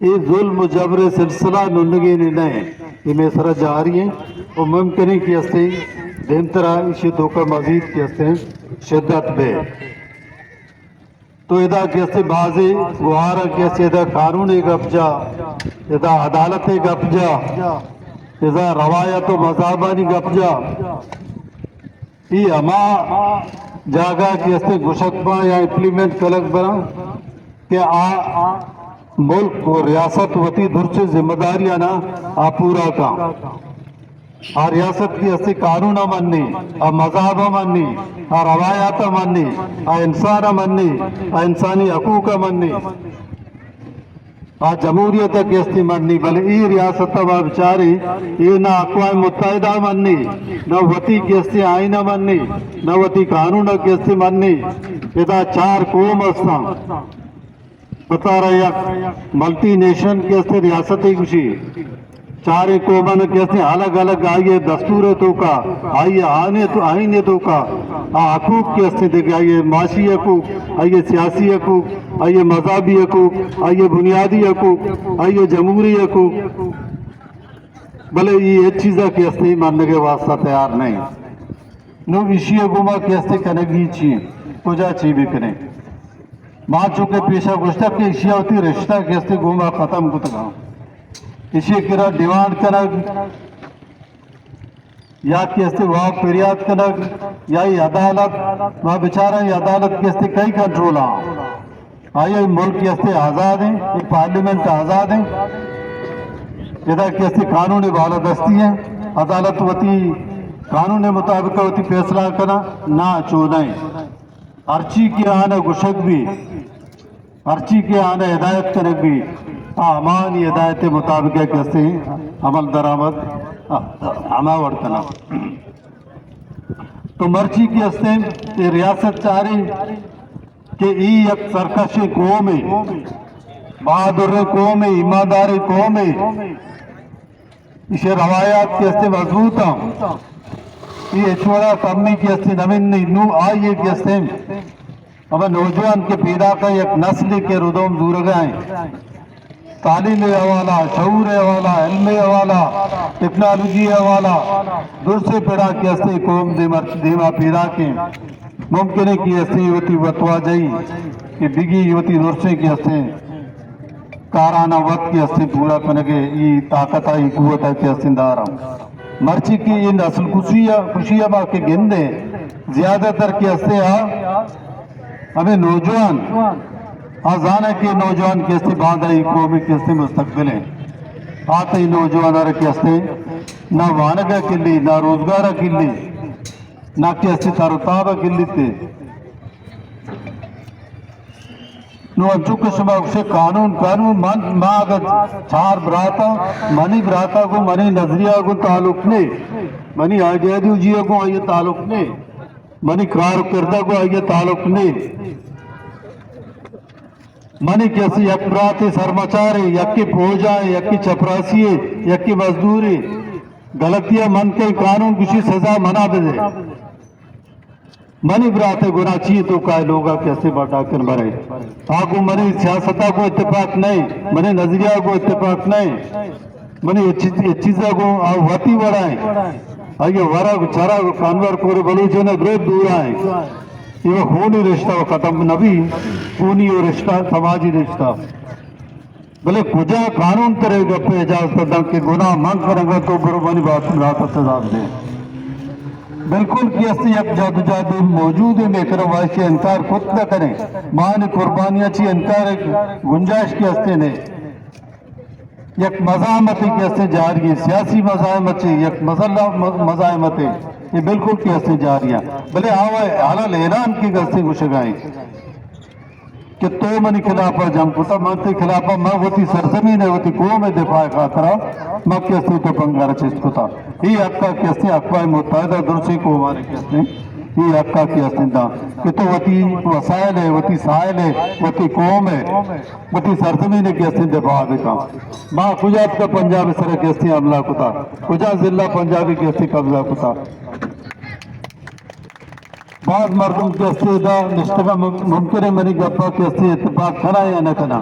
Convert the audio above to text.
یہ ظلم و جبر سلسلہ ننگی نہیں یہ میں سر جاری ہیں اور ممکن ہے کہ اسے دین طرح اسی دھوکہ مزید کی اسے شدت بے تو ادا کیسے بازی گوارا کیسے ادا قانون گپ جا ادا عدالت گپ جا ادا روایت و مذہبانی گپ جا یہ اما جاگا کیسے گشتبہ یا امپلیمنٹ کلک بنا کہ ملک کو ریاست وتی درچے ذمہ داریاں نا پورا کا ریاست کی اسی قانون مننی مذہب مننی روایات مننی انسان مننی انسانی حقوق مننی جمہوریت کی اسی مننی بلے ای ریاست بچاری یہ نہ اقوام متحدہ مننی نہ وتی کی اسی آئینہ مننی نہ وتی قانون کی اسی مننی ادا چار قوم اسنا بتا رہا یک ملٹی نیشن کیسے ریاستی کشی چارے قومن کیسے الگ الگ آئیے دستور تو کا آئیے آئینے تو کا حقوق کیسے دیکھے آئیے معاشی حقوق آئیے سیاسی حقوق آئیے مذہبی حقوق آئیے بنیادی حقوق آئیے جمہوری حقوق بھلے یہ چیزیں کیسے ماننے کے واسطہ تیار نہیں نو اسی گما کیسے کنگی چیئے کجا چی بھی کریں ماں چکے پیشہ گشتہ کی اشیاء ہوتی رشتہ کیسے گما ختم کو تکا اسی کرا ڈیمانڈ کنگ یا کیسے وہاں فریاد کنگ یا یہ عدالت وہاں بچارہ یہ عدالت کیسے کئی کنٹرول آئیے ملک کیسے آزاد ہیں یہ پارلیمنٹ آزاد ہیں یہ کیسے قانون بالادستی ہیں عدالت وتی قانون مطابق وتی فیصلہ کرنا نہ چونیں ارچی کے آنے گشک بھی ارچی کے آنے ہدایت کنگ بھی امان ہدایت مطابق کیسے عمل درآمد عماور کنا تو مرچی کی ہستے یہ ریاست چاہ رہی کہ ای ایک سرکش قوم ہے بہادر قوم ہے ایماندار قوم ہے اسے روایات کے ہستے مضبوط ہیں یہ چھوڑا کمی کی ہستے نمین نو آئیے کی ہستے اب نوجوان کے پیدا کا ایک نسل کے ردوم دور گئے تعلیم حوالہ شعور حوالہ علم حوالہ ٹیکنالوجی حوالہ دور سے پیدا کی ہستے قوم دیما پیدا کے ممکن ہے کہ ہستے ہوتی وطوا جائی کہ بگی ہوتی دور سے کی ہستے کارانہ وقت کی ہستے پورا کنگے یہ طاقت آئی قوت ہے کہ ہستے دارا مرچی کی یہ نسل خوشیہ با کے گندے زیادہ تر کی ہستے ہمیں نوجوان آزانے کے نوجوان کیسے باندھائی قومی کیسے مستقبل ہیں آتے ہی نوجوان کیسے نہ وانگا کلی نہ روزگارہ کلی نہ کیسے تارتابہ کلی تھے نو انچو کشمہ اسے قانون ماں اگر چار براتا کو منی نظریہ کو تعلق نے منی آئیڈیالوجیہ کو آئیے تعلق نے منی کار کردہ کو آئیے تعلق نے منی کیسی یک براتی سرمچارے یکی پوجائے یکی چپراسیے یکی مزدوری غلطیاں من کے قانون کسی سزا منا دے منی براتے گناہ چیئے تو کائے لوگا کیسے بڑھا کر مرے آگو منی سیاستہ کو اتفاق نہیں منی نظریہ کو اتفاق نہیں منی چیزہ کو آواتی بڑھائیں آئیے ورہ چرہ کانور کورے بلوچے نے بریب دور آئیں یہ خونی رشتہ ختم نبی خونی رشتہ سماجی رشتہ بلے کجا قانون کرے گا پہ اجازت دا کہ گناہ مانگ کرے گا تو بربانی بات رات سزاب دے بالکل کیسے یک جادو موجود ہے میکر وائشی انکار خود نہ کریں ماں قربانیاں چی انکار گنجائش کی ہستے نے یک مزاحمتی کیسے جاری ہے سیاسی مزاحمت یک مزاحمت ہے یہ بالکل کیسے جاری ہے بلے حالال اعلان کی گستے گشگائیں کہ تو منی خلافہ جم کتا منتی خلافہ میں ہوتی سرزمین ہے ہوتی قوم دفاع خاطرہ میں کیسے تو پنگارہ چیز کتا یہ حقہ کیسے اقوام متحدہ درسی کو ہمارے کیسے یہ حقہ کیسے دا کہ تو ہوتی وسائل ہے ہوتی سائل ہے ہوتی قوم ہے ہوتی سرزمین کیسے دفاع دکھا ماں کجات کا پنجاب سر کیسے عملہ کتا کجا ضلع پنجابی کیسے قبضہ کتا بعض مردم کیسے دا نشتگا ممکن ہے منی گپا کیسے اتفاق کھنا یا نہ کھنا